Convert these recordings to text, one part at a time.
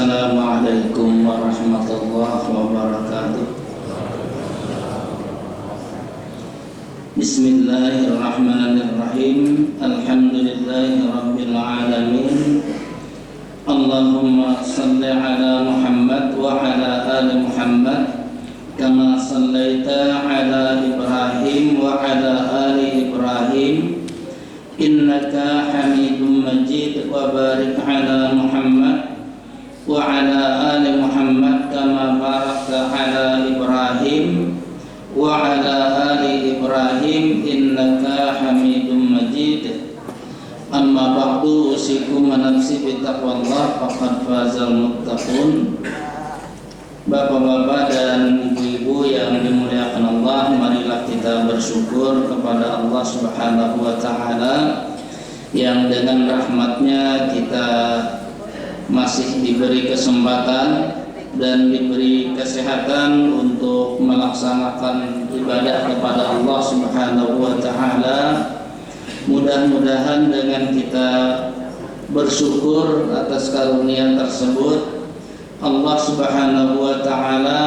Assalamualaikum warahmatullahi wabarakatuh. Bismillahirrahmanirrahim. Alhamdulillahi rabbil alamin. Allahumma salli ala Muhammad wa ala ali Muhammad kama sallaita ala Ibrahim wa ala ali Ibrahim innaka Hamidum Majid. Wa barik ala Muhammad wa ala ali Muhammad kama barakta ala Ibrahim wa ala ali Ibrahim innaka Hamidum Majid. Amma ba'du, usikum wa nafsi bittaqwallah faqad fazal muttaqun. Bapak-bapak dan ibu-ibu yang dimuliakan Allah, marilah kita bersyukur kepada Allah Subhanahu wa taala yang dengan rahmatnya kita masih diberi kesempatan dan diberi kesehatan untuk melaksanakan ibadah kepada Allah Subhanahu wa taala. Mudah-mudahan dengan kita bersyukur atas karunia tersebut, Allah Subhanahu wa taala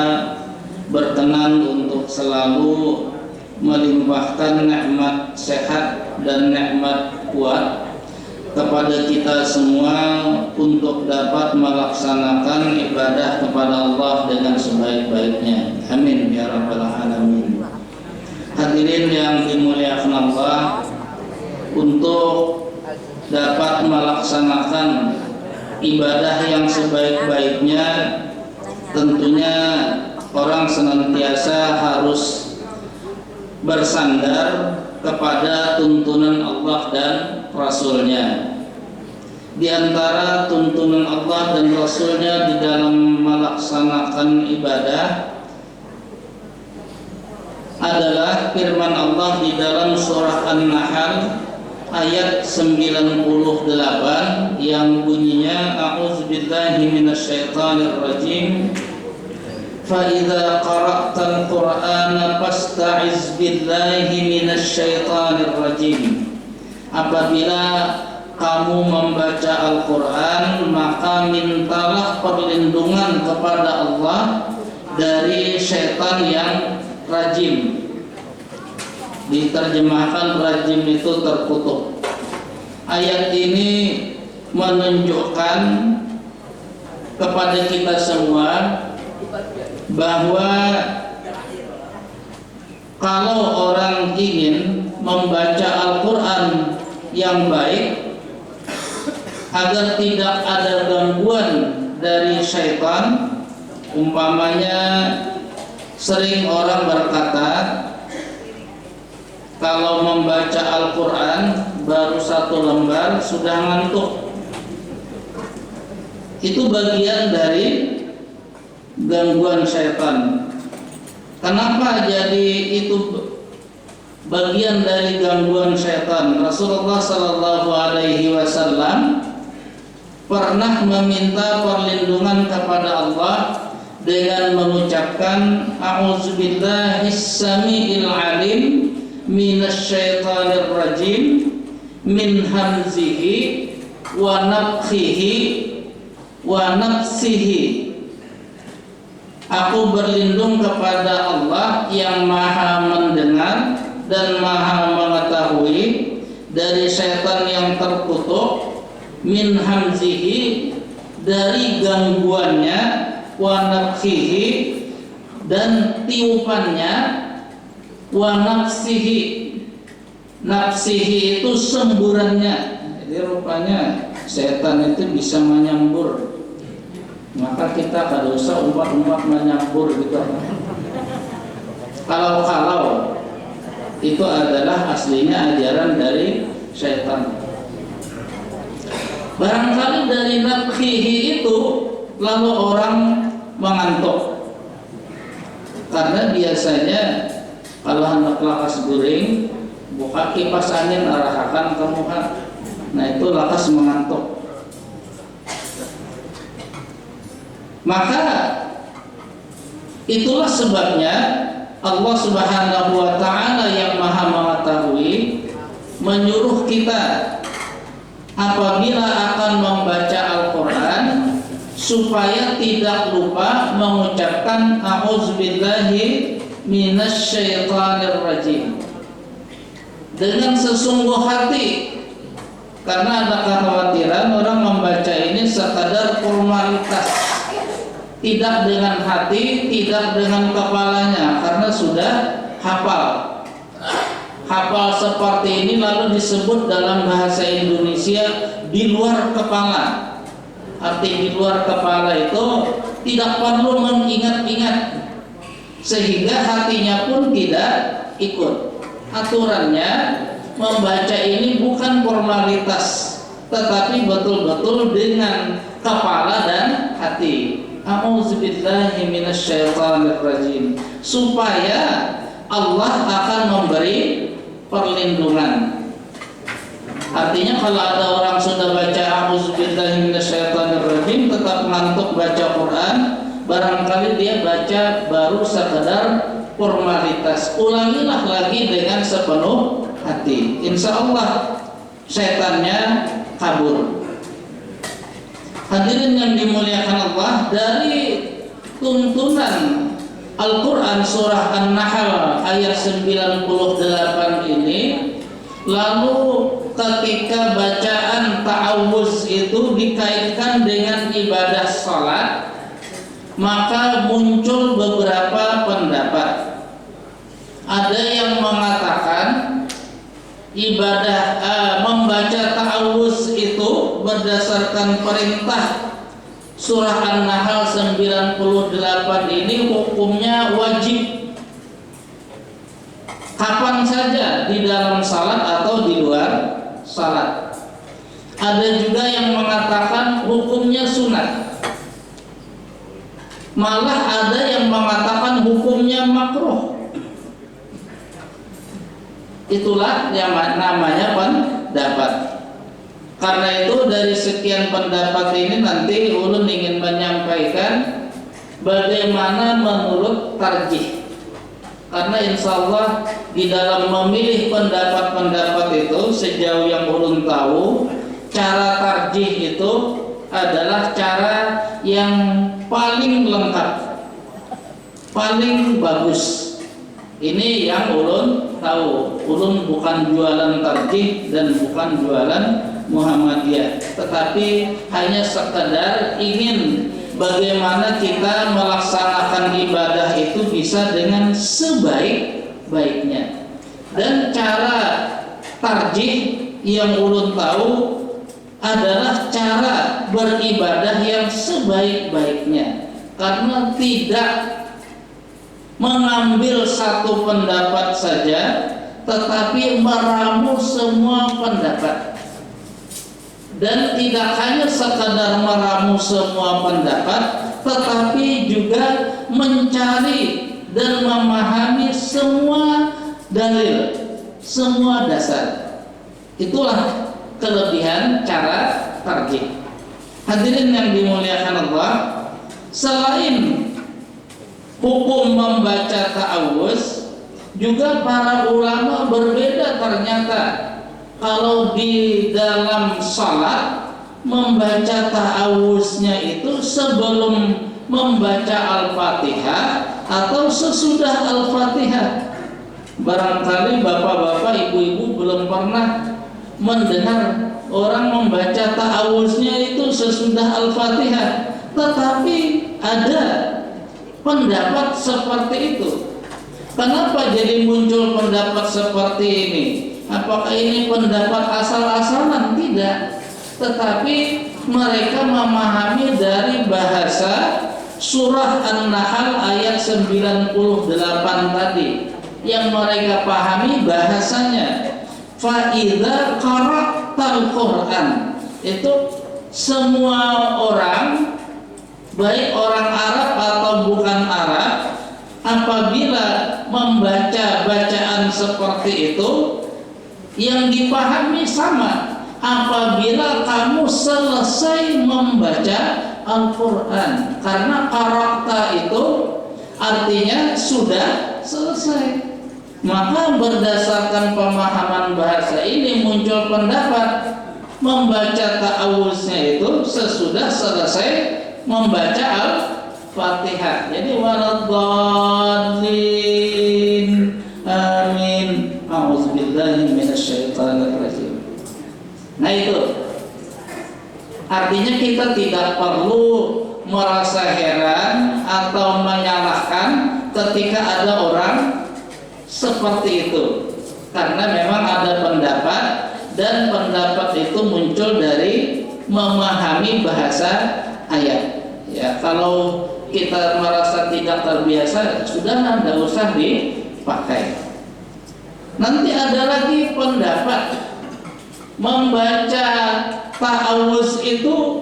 berkenan untuk selalu melimpahkan nikmat sehat dan nikmat kuat kepada kita semua untuk dapat melaksanakan ibadah kepada Allah dengan sebaik-baiknya. Amin ya rabbal alamin. Hadirin yang dimuliakan Allah, untuk dapat melaksanakan ibadah yang sebaik-baiknya, tentunya orang senantiasa harus bersandar kepada tuntunan Allah dan Rasulnya. Di antara tuntunan Allah dan Rasulnya di dalam melaksanakan ibadah adalah firman Allah di dalam surah An-Nahl ayat 98 yang bunyinya a'udzubillahi minasyaitonir rajim. Fa idza qara'tal Qur'ana fasta'iz billahi minasyaitonir rajim. Apabila kamu membaca Al-Qur'an, maka mintalah perlindungan kepada Allah dari syaitan yang rajim. Diterjemahkan rajim itu terkutuk. Ayat ini menunjukkan kepada kita semua bahwa kalau orang ingin membaca Al-Quran yang baik agar tidak ada gangguan dari syaitan, umpamanya sering orang berkata kalau membaca Al-Quran baru 1 lembar sudah ngantuk. Itu bagian dari gangguan syaitan. Kenapa jadi itu bagian dari gangguan syaitan? Rasulullah sallallahu alaihi wasallam pernah meminta perlindungan kepada Allah dengan mengucapkan a'udzubillahis samiil alim minasyaitonir rajim min hamzihi wa nafthihi wa nafsihi. Aku berlindung kepada Allah yang maha mendengar dan maha mengetahui dari syaitan yang terkutuk, min hamzihi dari gangguannya, wa nafthihi dan tiupannya, wa nafsihi, nafsihi itu semburannya. Jadi rupanya setan itu bisa menyambur. Maka kita kada usah umpat-umpat menyambur gitu. Kalau itu adalah aslinya ajaran dari setan. Barangkali dari nafsihi itu lalu orang mengantuk. Karena biasanya kalau hendak lakas guring, buka kipas angin arahkan ke muka. Nah itu lakas mengantuk. Maka itulah sebabnya Allah Subhanahu wa taala yang Maha Mengetahui menyuruh kita apabila akan membaca Al-Qur'an supaya tidak lupa mengucapkan a'udzubillahi minasyaitonir rajim dengan sesungguh hati, karena ada kekhawatiran orang membaca ini sekadar formalitas, tidak dengan hati, tidak dengan kepalanya, karena sudah hafal seperti ini lalu disebut dalam bahasa Indonesia di luar kepala. Arti di luar kepala itu tidak perlu mengingat-ingat, sehingga hatinya pun tidak ikut. Aturannya membaca ini bukan formalitas, tetapi betul-betul dengan kepala dan hati. A'udzubillahi minasyaitonir rajim, supaya Allah akan memberi perlindungan. Artinya kalau ada orang sudah baca a'udzubillahi minasyaitonir rajim tetap ngantuk baca Quran, barangkali dia baca baru sekedar formalitas. Ulangilah lagi dengan sepenuh hati, insya Allah setannya kabur. Hadirin yang dimuliakan Allah, dari tuntunan Al-Quran surah An-Nahl ayat 98 ini, lalu ketika bacaan ta'awuz itu dikaitkan dengan ibadah salat, maka muncul beberapa pendapat. Ada yang mengatakan ibadah membaca ta'awuz itu berdasarkan perintah surah An-Nahl 98 ini hukumnya wajib, kapan saja, di dalam salat atau di luar salat. Ada juga yang mengatakan hukumnya sunat, malah ada yang mengatakan hukumnya makruh. Itulah yang namanya pendapat. Karena itu dari sekian pendapat ini nanti ulun ingin menyampaikan bagaimana menurut tarjih. Karena insya Allah di dalam memilih pendapat-pendapat itu, sejauh yang ulun tahu, cara tarjih itu adalah cara yang paling lengkap, paling bagus. Ini yang ulun tahu. Ulun bukan jualan tarjih dan bukan jualan Muhammadiyah, tetapi hanya sekedar ingin bagaimana kita melaksanakan ibadah itu bisa dengan sebaik-baiknya. Dan cara tarjih yang ulun tahu adalah cara beribadah yang sebaik-baiknya, karena tidak mengambil satu pendapat saja, tetapi meramu semua pendapat. Dan tidak hanya sekadar meramu semua pendapat, tetapi juga mencari dan memahami semua dalil, semua dasar. Itulah kelebihan cara tarjih. Hadirin yang dimuliakan Allah, selain hukum membaca ta'awuz, juga para ulama berbeda ternyata. Kalau di dalam salat membaca ta'awuznya itu sebelum membaca Al-Fatihah atau sesudah Al-Fatihah. Barangkali bapak-bapak, ibu-ibu belum pernah mendengar orang membaca ta'awuznya itu sesudah Al-Fatihah, tetapi ada pendapat seperti itu. Kenapa jadi muncul pendapat seperti ini? Apakah ini pendapat asal-asalan? Tidak, tetapi mereka memahami dari bahasa surah An-Nahl ayat 98 tadi. Yang mereka pahami bahasanya, fa idza qara'tal Qur'an, itu semua orang, baik orang Arab atau bukan Arab, apabila membaca bacaan seperti itu, yang dipahami sama apabila kamu selesai membaca Al-Quran. Karena qara'ta itu artinya sudah selesai. Maka berdasarkan pemahaman bahasa ini muncul pendapat membaca ta'awuznya itu sesudah selesai membaca Al-Fatihah. Jadi waladhdallin, amin, a'udzubillahi minasyaitonirrajim. Nah itu artinya kita tidak perlu merasa heran atau menyalahkan ketika ada orang seperti itu, karena memang ada pendapat dan pendapat itu muncul dari memahami bahasa ayat. Ya, kalau kita merasa tidak terbiasa, sudah tidak usah dipakai. Nanti ada lagi pendapat membaca ta'awuz itu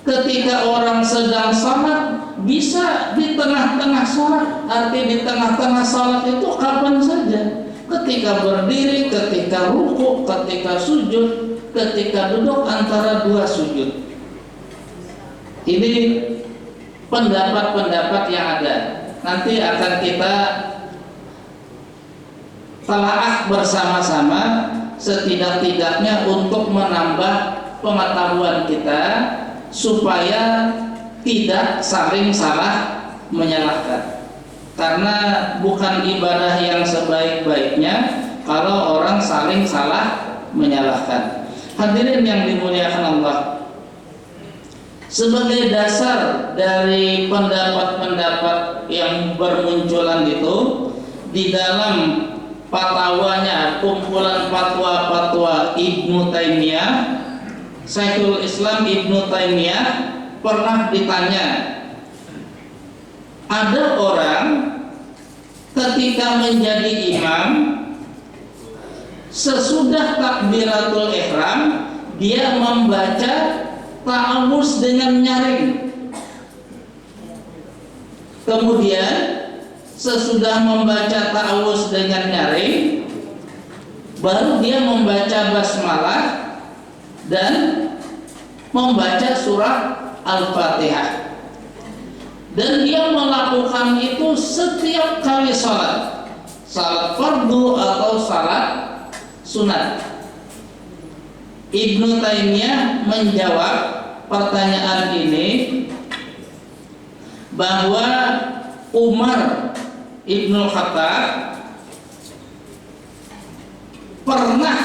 ketika orang sedang salat, bisa di tengah-tengah salat. Arti di tengah-tengah salat itu kapan saja, ketika berdiri, ketika ruku, ketika sujud, ketika duduk antara dua sujud. Ini pendapat-pendapat yang ada. Nanti akan kita telaah bersama-sama, setidak-tidaknya untuk menambah pengetahuan kita supaya tidak saling salah menyalahkan. Karena bukan ibadah yang sebaik-baiknya kalau orang saling salah menyalahkan. Hadirin yang dimuliakan Allah, sebagai dasar dari pendapat-pendapat yang bermunculan itu, di dalam fatwanya, kumpulan fatwa-fatwa Ibnu Taimiyah, Syekhul Islam Ibnu Taimiyah pernah ditanya, ada orang ketika menjadi imam, sesudah takbiratul ihram dia membaca ta'awuz dengan nyaring. Kemudian sesudah membaca ta'awuz dengan nyaring, baru dia membaca basmalah dan membaca surah Al-Fatihah. Dan dia melakukan itu setiap kali salat, salat fardu atau salat sunat. Ibnu Taimiyah menjawab pertanyaan ini bahwa Umar Ibnu Khattab pernah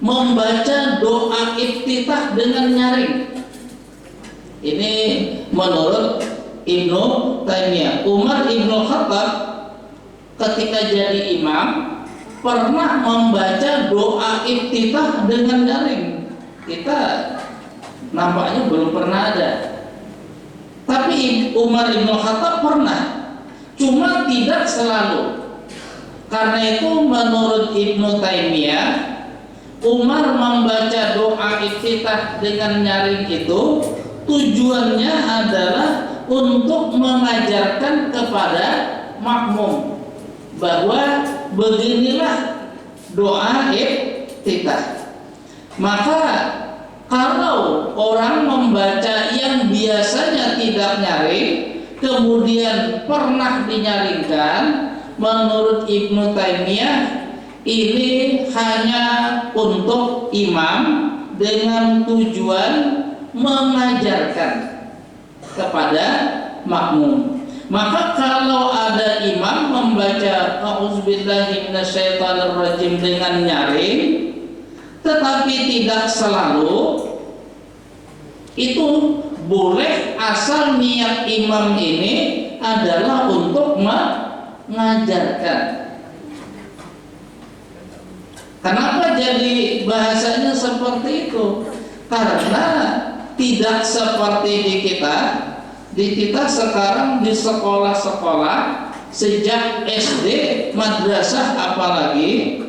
membaca doa iftitah dengan nyaring. Ini menurut Ibnu Taimiyah. Umar Ibnu Khattab ketika jadi imam pernah membaca doa iftitah dengan nyaring. Kita nampaknya belum pernah ada. Tapi Umar Ibnu Khattab pernah, cuma tidak selalu. Karena itu menurut Ibnu Taimiyah, Umar membaca doa iftitah dengan nyaring itu tujuannya adalah untuk mengajarkan kepada makmum bahwa beginilah doa iftitah. Maka kalau orang membaca yang biasanya tidak nyaring kemudian pernah dinyaringkan, menurut Ibnu Taimiyah ini hanya untuk imam dengan tujuan mengajarkan kepada makmum. Maka kalau ada imam membaca a'udzubillahi minasyaitonirrajim dengan nyaring tetapi tidak selalu, itu boleh asal niat imam ini adalah untuk mengajarkan. Kenapa jadi bahasanya seperti itu? Karena tidak seperti di kita. Di kita sekarang di sekolah-sekolah sejak SD, madrasah apalagi,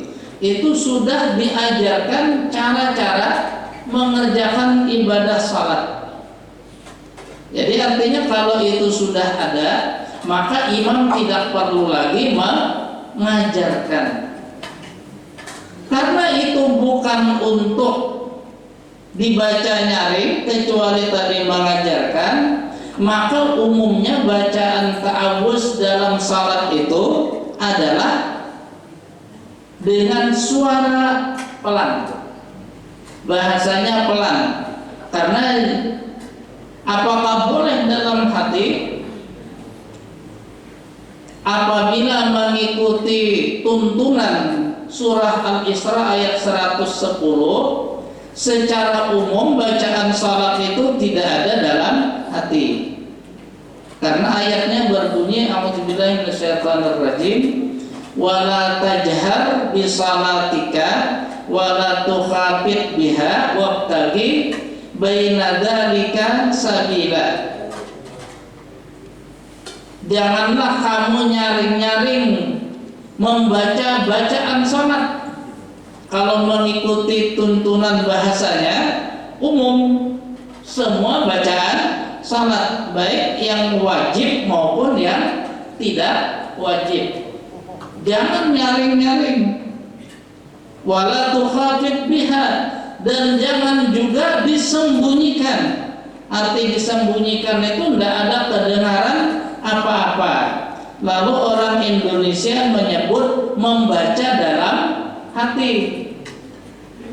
itu sudah diajarkan cara-cara mengerjakan ibadah salat. Jadi artinya kalau itu sudah ada, maka imam tidak perlu lagi mengajarkan. Karena itu bukan untuk dibaca nyaring kecuali tadi mengajarkan, maka umumnya bacaan ta'awuz dalam salat itu adalah dengan suara pelan, bahasanya pelan. Karena Apakah boleh dalam hati? Apabila mengikuti tuntunan surah Al-Isra ayat 110, secara umum bacaan salat itu tidak ada dalam hati. Karena ayatnya berbunyi a'udzubillahi minasyaitonirrajim wala tajhar bi salatika wala tukhafit biha wabtaghi baina dzalika sabila. Janganlah kamu nyaring-nyaring membaca bacaan salat. Kalau mengikuti tuntunan bahasanya umum, semua bacaan salat, baik yang wajib maupun yang tidak wajib. Jangan nyaring-nyaring. Wala tukhafit biha, dan jangan juga disembunyikan. Arti disembunyikan itu tidak ada kedengaran apa-apa. Lalu orang Indonesia menyebut membaca dalam hati.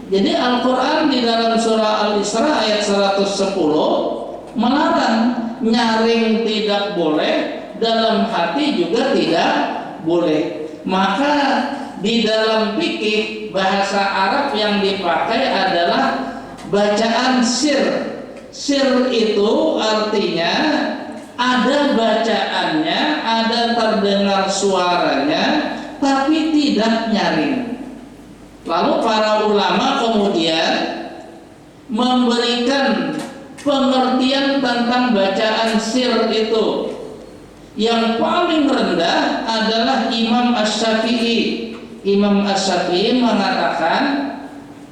Jadi Al-Quran di dalam surah Al-Isra ayat 110 melarang. Nyaring tidak boleh, dalam hati juga tidak boleh. Maka di dalam fikih bahasa Arab yang dipakai adalah bacaan sir. Sir itu artinya ada bacaannya, ada terdengar suaranya, tapi tidak nyaring. Lalu para ulama kemudian memberikan pengertian tentang bacaan sir itu. Yang paling rendah adalah Imam Asy-Syafi'i. Imam Asy-Syafi'i mengatakan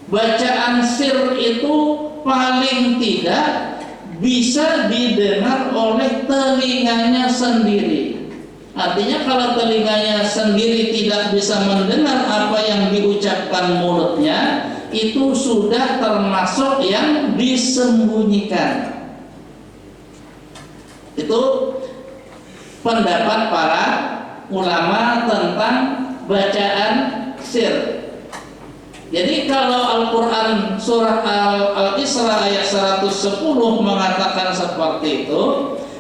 bacaan sir itu paling tidak bisa didengar oleh telinganya sendiri. Artinya kalau telinganya sendiri tidak bisa mendengar apa yang diucapkan mulutnya, itu sudah termasuk yang disembunyikan. Itu pendapat para ulama tentang bacaan sir. Jadi kalau Al-Quran surah Al-Isra ayat 110 mengatakan seperti itu,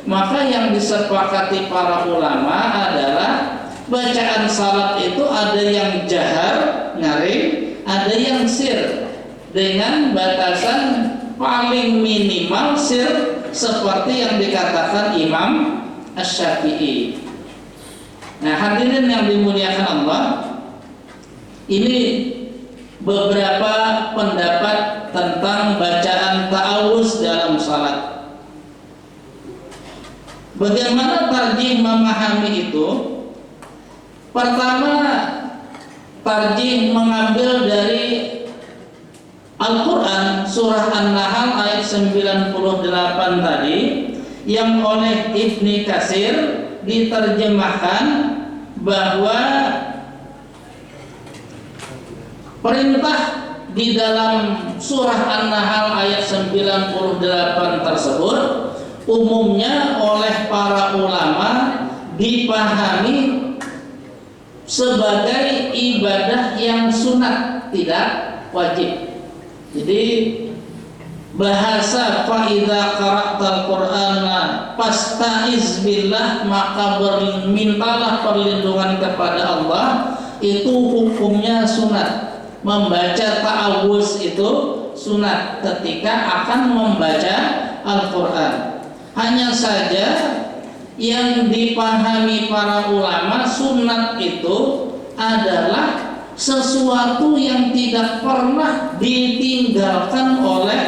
maka yang disepakati para ulama adalah bacaan salat itu ada yang jahar, nyaring, ada yang sir, dengan batasan paling minimal sir seperti yang dikatakan Imam Asy-Syafi'i. Nah, hadirin yang dimuliakan Allah, ini beberapa pendapat tentang bacaan ta'awuz dalam salat. Bagaimana tarjih memahami itu? Pertama, tarjih mengambil dari Al-Quran surah An-Nahl ayat 98 tadi, yang oleh Ibnu Katsir diterjemahkan bahwa perintah di dalam surah An-Nahl ayat 98 tersebut umumnya oleh para ulama dipahami sebagai ibadah yang sunat, tidak wajib. Jadi bahasa fa'idza qara'tal qur'ana fasta'iz billah, maka mintalah perlindungan kepada Allah, itu hukumnya sunat. Membaca ta'awuz itu sunat ketika akan membaca Al-Quran. Hanya saja yang dipahami para ulama, sunat itu adalah sesuatu yang tidak pernah ditinggalkan oleh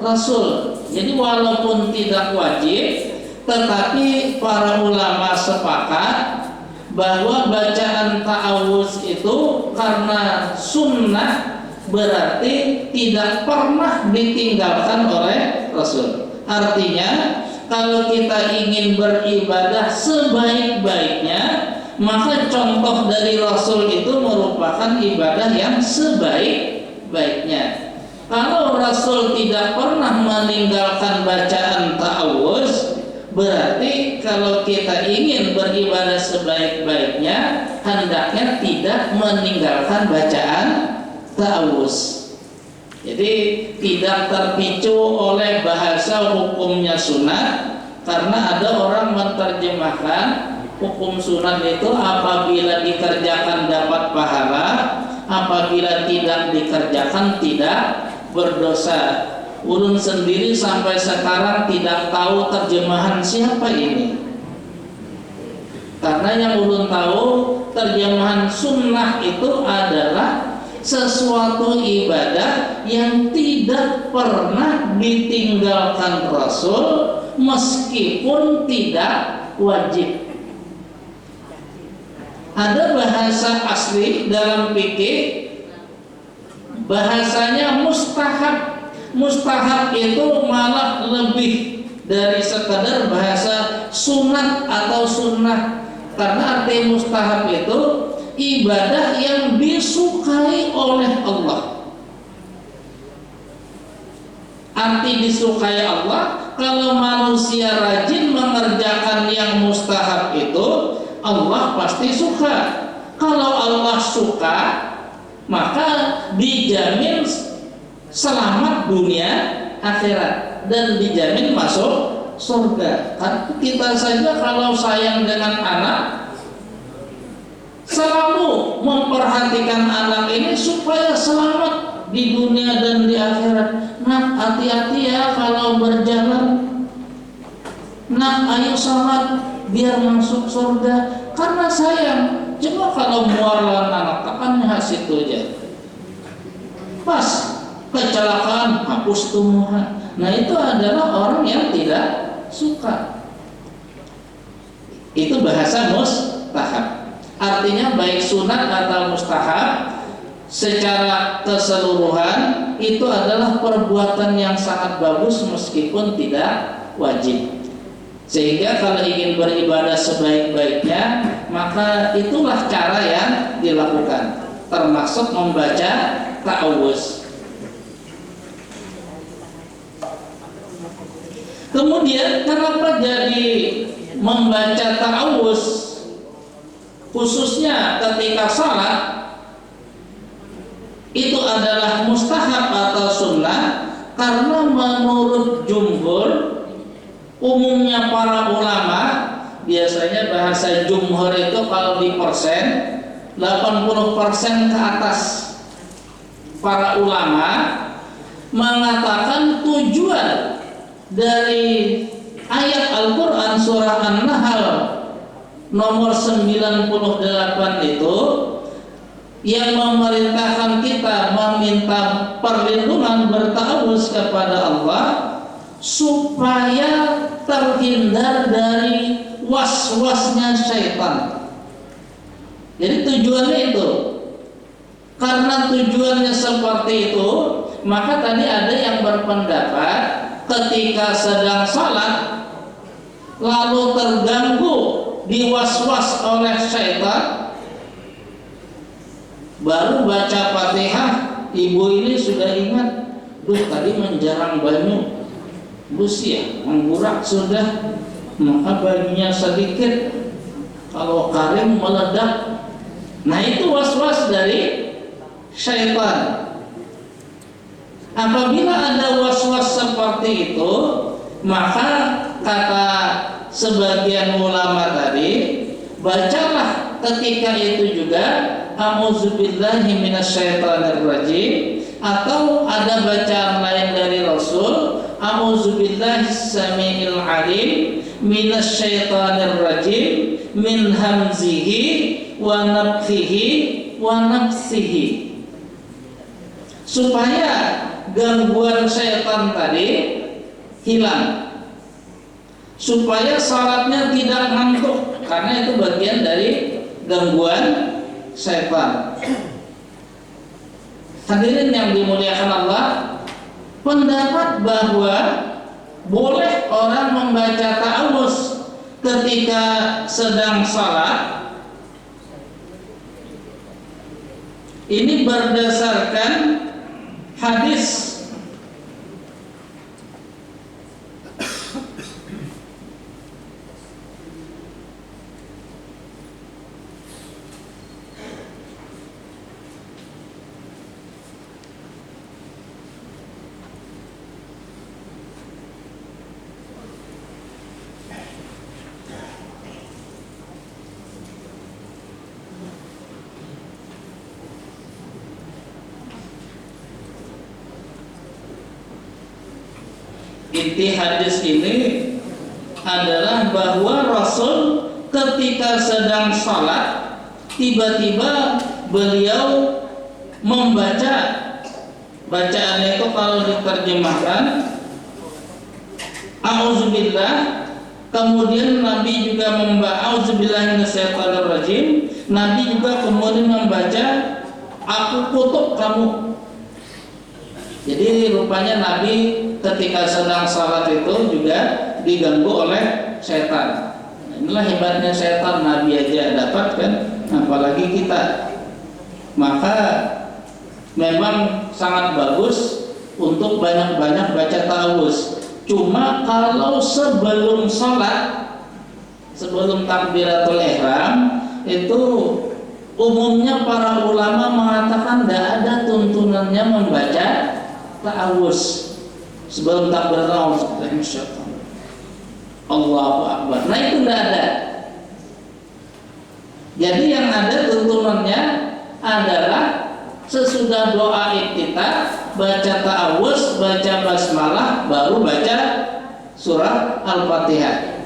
Rasul. Jadi walaupun tidak wajib, tetapi para ulama sepakat bahwa bacaan ta'awuz itu karena sunnah berarti tidak pernah ditinggalkan oleh Rasul. Artinya kalau kita ingin beribadah sebaik-baiknya, maka contoh dari Rasul itu merupakan ibadah yang sebaik-baiknya. Kalau Rasul tidak pernah meninggalkan bacaan ta'awuz, berarti kalau kita ingin beribadah sebaik-baiknya, hendaknya tidak meninggalkan bacaan ta'awuz. Jadi tidak terpicu oleh bahasa hukumnya sunat, karena ada orang menerjemahkan hukum sunat itu apabila dikerjakan dapat pahala, apabila tidak dikerjakan tidak berdosa. Ulun sendiri sampai sekarang tidak tahu terjemahan siapa ini, karena yang ulun tahu terjemahan sunnah itu adalah sesuatu ibadah yang tidak pernah ditinggalkan Rasul meskipun tidak wajib. Ada bahasa asli dalam fikih, bahasanya mustahab. Mustahab itu malah lebih dari sekadar bahasa sunat atau sunnah, karena arti mustahab itu ibadah yang disukai oleh Allah. Arti disukai Allah, kalau manusia rajin mengerjakan yang mustahab itu, Allah pasti suka. Kalau Allah suka, maka dijamin selamat dunia akhirat dan dijamin masuk surga. Kita saja kalau sayang dengan anak, selalu memperhatikan anak ini supaya selamat di dunia dan di akhirat. Nak, hati-hati ya kalau berjalan. Nak, ayo sholat biar masuk surga. Karena sayang. Coba kalau muarlan anak, kapan situ aja. Pas kecelakaan, hapus tumbuhan. Nah, itu adalah orang yang tidak suka. Itu bahasa mustahab. Artinya baik sunat atau mustahab secara keseluruhan itu adalah perbuatan yang sangat bagus meskipun tidak wajib. Sehingga kalau ingin beribadah sebaik-baiknya, maka itulah cara yang dilakukan, termasuk membaca ta'awuz. Kemudian kenapa jadi membaca ta'awuz khususnya ketika salat itu adalah mustahab atau sunnah? Karena menurut jumhur, umumnya para ulama, biasanya bahasa jumhur itu kalau di persen 80% ke atas para ulama mengatakan tujuan dari ayat Al-Quran surah An-Nahl nomor 98 itu yang memerintahkan kita meminta perlindungan, bertawuz kepada Allah supaya terhindar dari was-wasnya syaitan. Jadi tujuannya itu. Karena tujuannya seperti itu, maka tadi ada yang berpendapat ketika sedang salat lalu terganggu, diwaswas oleh syaitan, baru baca Fatihah, ibu ini sudah ingat, tadi menjarang banyu, busia, menggurak sudah, maka bajunya sedikit, kalau karim meledak. Nah, itu was-was dari syaitan. Apabila ada was-was seperti itu, maka kata sebagian ulama tadi, bacalah ketika itu juga a'udzubillahi minasyaitonirrajim, atau ada bacaan lain dari Rasul, a'udzubillahi samiil alim minasyaitonirrajim min hamzihi wa nafthihi wa nafsihi, supaya gangguan syaitan tadi hilang, supaya salatnya tidak ngantuk, karena itu bagian dari gangguan syaitan. Hadirin yang dimuliakan Allah, pendapat bahwa boleh orang membaca ta'awuz ketika sedang salat ini berdasarkan hadis Inti hadis ini adalah bahwa Rasul ketika sedang sholat tiba-tiba beliau membaca, bacaannya itu kalau diterjemahkan A'udzubillah, kemudian Nabi juga membaca A'udzubillahi minasyaitonirrajim, Nabi juga kemudian membaca aku kutuk kamu. Jadi rupanya Nabi ketika sedang salat itu juga diganggu oleh setan. Inilah hebatnya setan, Nabi aja dapat kan, apalagi kita. Maka memang sangat bagus untuk banyak-banyak baca ta'awuz. Cuma kalau sebelum salat, sebelum takbiratul ihram itu umumnya para ulama mengatakan tidak ada tuntunannya membaca ta'awuz sebelum takbiratul ihram. Allahu Akbar. Nah itu tidak ada. Jadi yang ada tuntunannya adalah sesudah doa iftitah baca ta'awuz, baca basmalah, baru baca surah Al-Fatihah.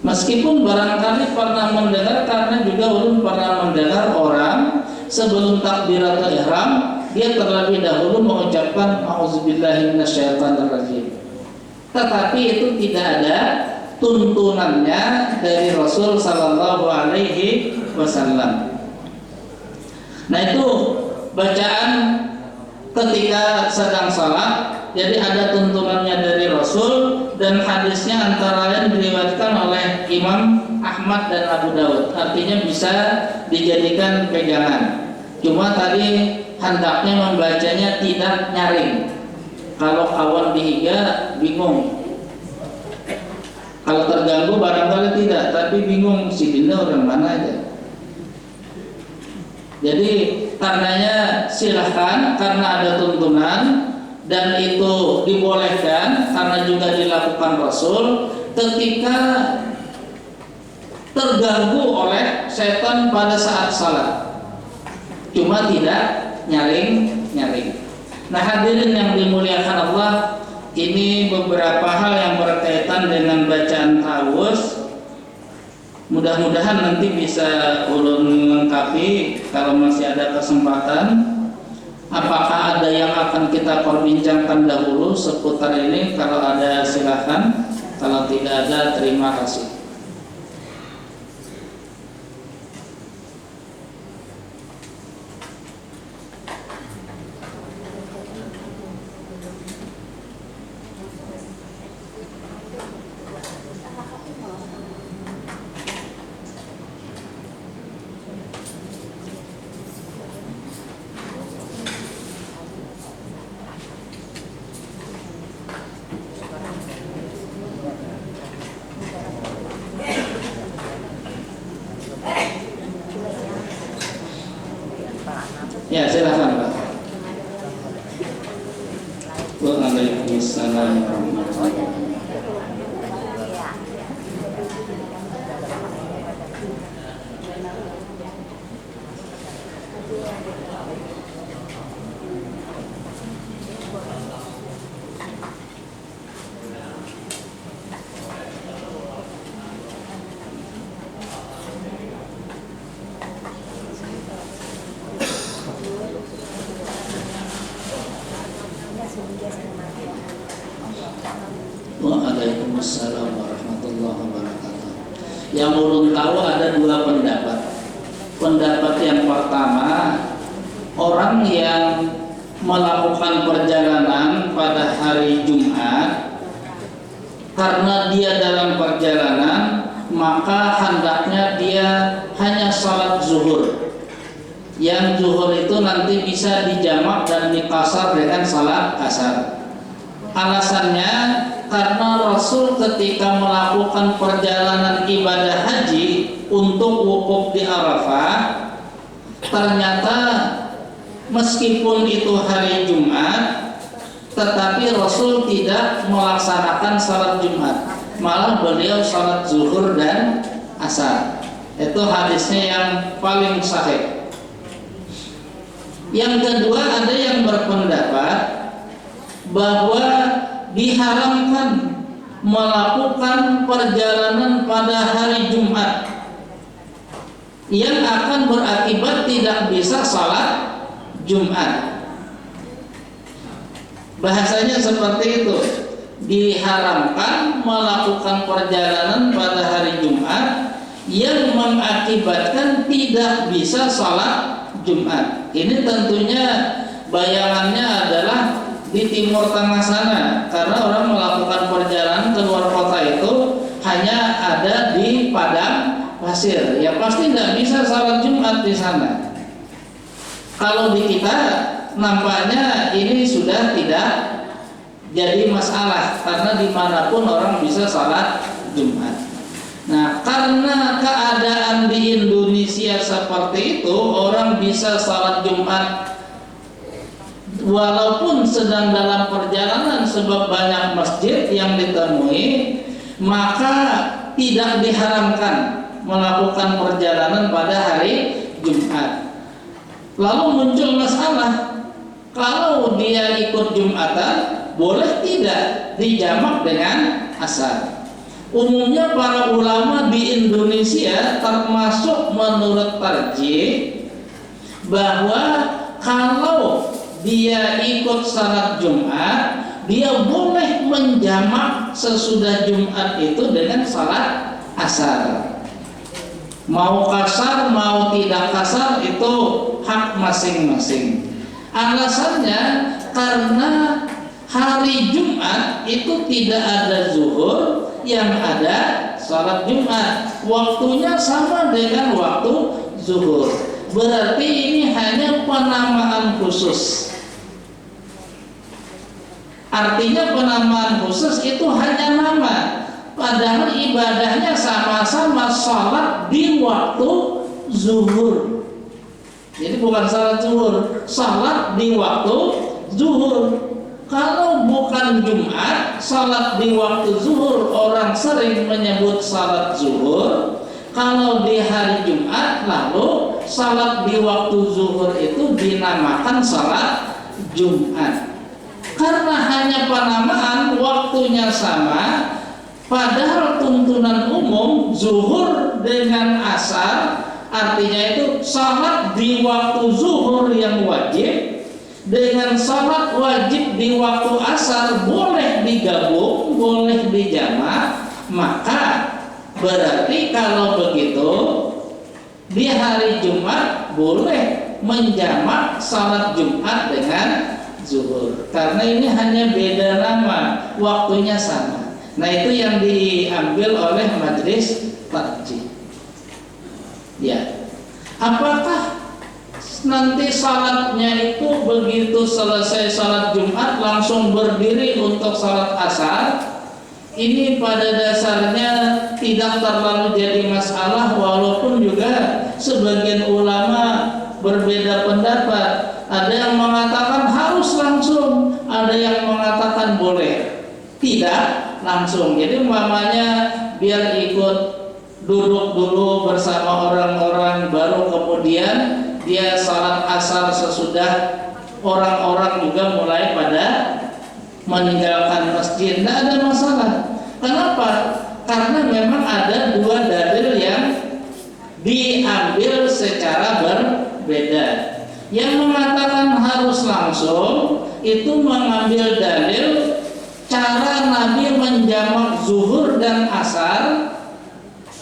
Meskipun barangkali pernah mendengar, karena juga ulun pernah mendengar orang sebelum takbiratul ihram dia terlebih dahulu mengucapkan a'udzubillahi minasyaitonirrajim. Tetapi itu tidak ada tuntunannya dari Rasul sallallahu alaihi wasallam. Nah itu bacaan ketika sedang salat, jadi ada tuntunannya dari Rasul, dan hadisnya antara lain diriwayatkan oleh Imam Ahmad dan Abu Dawud. Artinya bisa dijadikan pegangan. Cuma tadi hendaknya membacanya tidak nyaring. Kalau kawan dihiga bingung. Kalau terganggu barangkali tidak, tapi bingung si Binda orang mana aja. Jadi karenanya silahkan, karena ada tuntunan dan itu dibolehkan karena juga dilakukan Rasul ketika terganggu oleh setan pada saat salat. Cuma tidak nyaring. Nah hadirin yang dimuliakan Allah, ini beberapa hal yang berkaitan dengan bacaan ta'awuz. Mudah-mudahan nanti bisa ulun lengkapi kalau masih ada kesempatan. Apakah ada yang akan kita perbincangkan dahulu seputar ini? Kalau ada silakan. Kalau tidak ada, terima kasih. Ya, silakan Pak. Waalaikumsalam warahmatullahi wabarakatuh. Waalaikumsalam warahmatullahi wabarakatuh. Yang ulun tahu ada dua pendapat. Pendapat yang pertama, orang yang melakukan perjalanan pada hari Jumat, karena dia dalam perjalanan, maka hendaknya dia hanya salat zuhur. Yang zuhur itu nanti bisa dijamak dan dikasar dengan salat asar. Alasannya karena Rasul ketika melakukan perjalanan ibadah haji untuk wukuf di Arafah, ternyata meskipun itu hari Jumat, tetapi Rasul tidak melaksanakan salat Jumat, malah beliau salat zuhur dan asar. Itu hadisnya yang paling sahih. Yang kedua, ada yang berpendapat bahwa diharamkan melakukan perjalanan pada hari Jumat yang akan berakibat tidak bisa salat Jumat. Bahasanya seperti itu, diharamkan melakukan perjalanan pada hari Jumat yang mengakibatkan tidak bisa salat Jumat. Ini tentunya bayangannya adalah di Timur Tengah sana, karena orang melakukan perjalanan ke luar kota itu hanya ada di padang pasir, ya pasti tidak bisa salat Jumat di sana. Kalau di kita nampaknya ini sudah tidak jadi masalah, karena dimanapun orang bisa salat Jumat. Nah, karena keadaan di Indonesia seperti itu, orang bisa salat Jumat walaupun sedang dalam perjalanan, sebab banyak masjid yang ditemui, maka tidak diharamkan melakukan perjalanan pada hari Jumat. Lalu muncul masalah, kalau dia ikut Jumatan, boleh tidak dijamak dengan asar? Umumnya para ulama di Indonesia termasuk menurut tarjih bahwa kalau dia ikut salat Jumat, dia boleh menjamak sesudah Jumat itu dengan salat asar. Mau kasar, mau tidak kasar, itu hak masing-masing. Alasannya karena hari Jumat itu tidak ada zuhur, yang ada salat Jumat. Waktunya sama dengan waktu zuhur. Berarti ini hanya penamaan khusus. Artinya penamaan khusus itu hanya nama, padahal ibadahnya sama-sama salat di waktu zuhur. Jadi bukan salat zuhur, salat di waktu zuhur. Kalau bukan Jumat, salat di waktu zuhur, orang sering menyebut salat zuhur. Kalau di hari Jumat, lalu salat di waktu zuhur itu dinamakan salat Jumat. Karena hanya penamaan, waktunya sama, padahal tuntunan umum zuhur dengan asar, artinya itu salat di waktu zuhur yang wajib dengan salat wajib di waktu asar boleh digabung, boleh dijamak. Maka berarti kalau begitu di hari Jumat boleh menjamak salat Jumat dengan zuhur, karena ini hanya beda nama, waktunya sama. Nah, itu yang diambil oleh majelis tarjih. Ya, apakah nanti salatnya itu begitu selesai salat Jumat langsung berdiri untuk salat asar? Ini pada dasarnya tidak terlalu jadi masalah, walaupun juga sebagian ulama berbeda pendapat. Ada yang mengatakan harus langsung, ada yang mengatakan boleh tidak langsung. Jadi umpamanya biar ikut duduk dulu bersama orang-orang, baru kemudian dia salat asar sesudah orang-orang juga mulai pada meninggalkan masjid. Tidak ada masalah. Kenapa? Karena memang ada dua dalil yang diambil secara berbeda. Yang mengatakan harus langsung itu mengambil dalil cara Nabi menjamak zuhur dan asar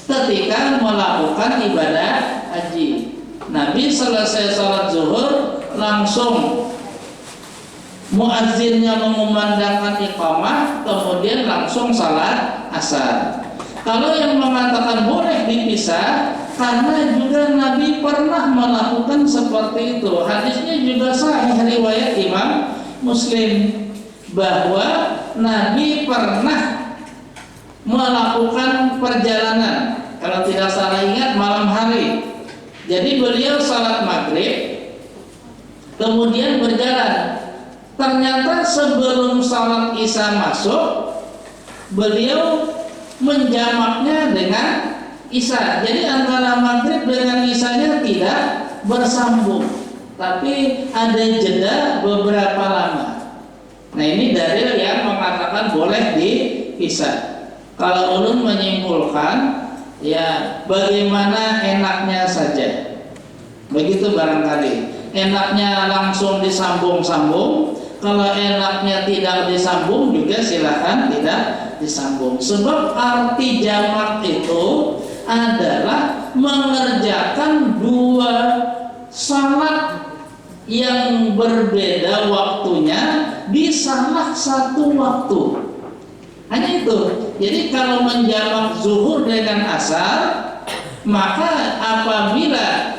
ketika melakukan ibadah haji. Nabi selesai salat zuhur langsung muazzinnya mengumandangkan iqamah, kemudian langsung salat asar. Kalau yang mengatakan boleh dipisah, karena juga Nabi pernah melakukan seperti itu. Hadisnya juga sahih riwayat Imam Muslim, bahwa Nabi pernah melakukan perjalanan, kalau tidak salah ingat malam hari. Jadi beliau salat maghrib kemudian berjalan. Ternyata sebelum salat isya masuk, beliau menjamaknya dengan isya. Jadi antara maghrib dengan isyanya tidak bersambung, tapi ada jeda beberapa lama. Nah ini dalil yang mengatakan boleh dipisah. Kalau ulun menyimpulkan, ya bagaimana enaknya saja. Begitu barangkali. Enaknya langsung disambung-sambung. Kalau enaknya tidak disambung juga silakan tidak disambung. Sebab arti jamak itu adalah mengerjakan dua salat yang berbeda waktunya di salah satu waktu. Hanya itu. Jadi kalau menjamak zuhur dengan asar, maka apabila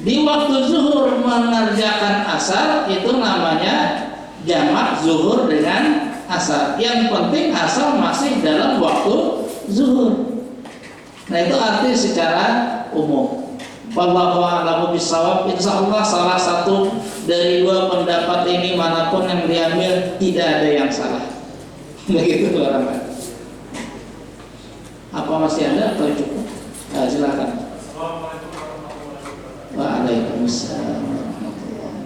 di waktu zuhur mengerjakan asar, itu namanya jamak zuhur dengan asar. Yang penting asar masih dalam waktu zuhur. Nah itu arti secara umum. Wallahu a'lamu bishawab. Insyaallah salah satu dari dua pendapat ini manapun yang diambil tidak ada yang salah. Begitu orang. Apa masih ada atau cukup? Nah, silakan. Waalaikumsalam warahmatullahi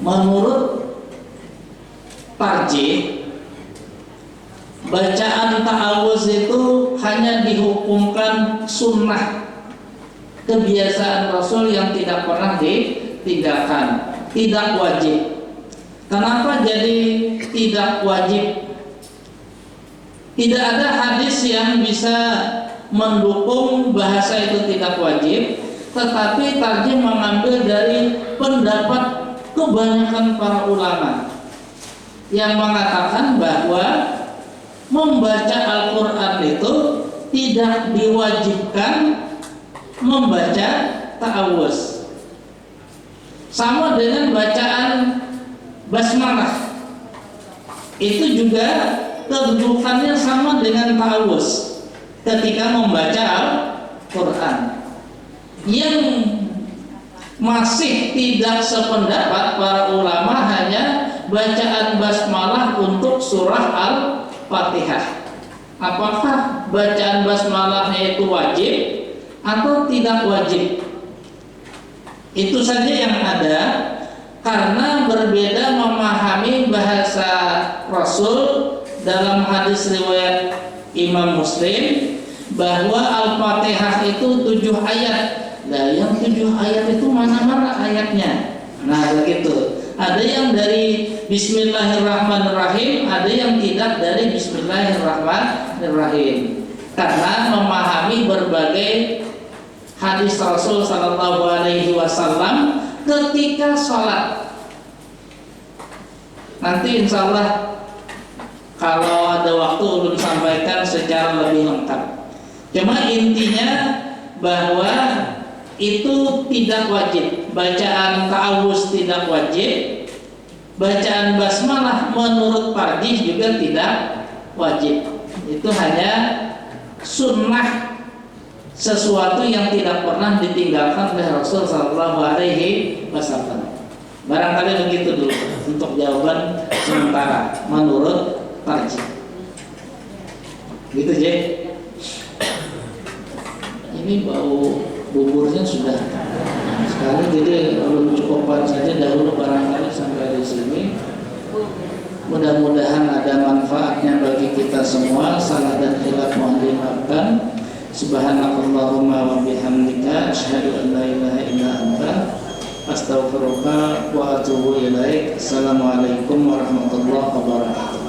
Menurut tarjih, bacaan ta'awuz itu hanya dihukumkan sunnah, kebiasaan Rasul yang tidak pernah ditinggalkan, tidak wajib. Kenapa jadi tidak wajib? Tidak ada hadis yang bisa mendukung bahasa itu tidak wajib, tetapi tarjih mengambil dari pendapat kebanyakan para ulama yang mengatakan bahwa membaca Al-Quran itu tidak diwajibkan membaca ta'awuz. Sama dengan bacaan basmalah, itu juga kedudukannya sama dengan ta'awuz ketika membaca Al-Quran. Yang masih tidak sependapat para ulama hanya bacaan basmalah untuk surah Al-Fatihah. Apakah bacaan basmalahnya itu wajib atau tidak wajib? Itu saja yang ada, karena berbeda memahami bahasa Rasul dalam hadis riwayat Imam Muslim bahwa Al-Fatihah itu 7 ayat. Nah, yang 7 ayat itu mana-mana ayatnya? Nah, begitu. Ada yang dari Bismillahirrahmanirrahim, ada yang tidak dari Bismillahirrahmanirrahim. Karena memahami berbagai hadis Rasul sallallahu alaihi wasallam ketika sholat. Nanti insyaallah kalau ada waktu ulun sampaikan secara lebih lengkap. Cuma intinya bahwa itu tidak wajib. Bacaan ta'awuz tidak wajib. Bacaan basmalah menurut tarjih juga tidak wajib. Itu hanya sunnah, sesuatu yang tidak pernah ditinggalkan oleh Rasul sallallahu alaihi wasallam. Barangkali begitu dulu untuk jawaban sementara menurut tarjih. Gitu, Jek. Ini bau buburnya sudah sekali, jadi cukupkan saja dahulu barangkali sampai di sini. Mudah-mudahan ada manfaatnya bagi kita semua. Salah dan khilaf mohon dimaafkan. Subhanakallahumma wa bihamdika asyhadu an la ilaha illa anta astaghfiruka wa atubu ilaik. Assalamualaikum warahmatullahi wabarakatuh.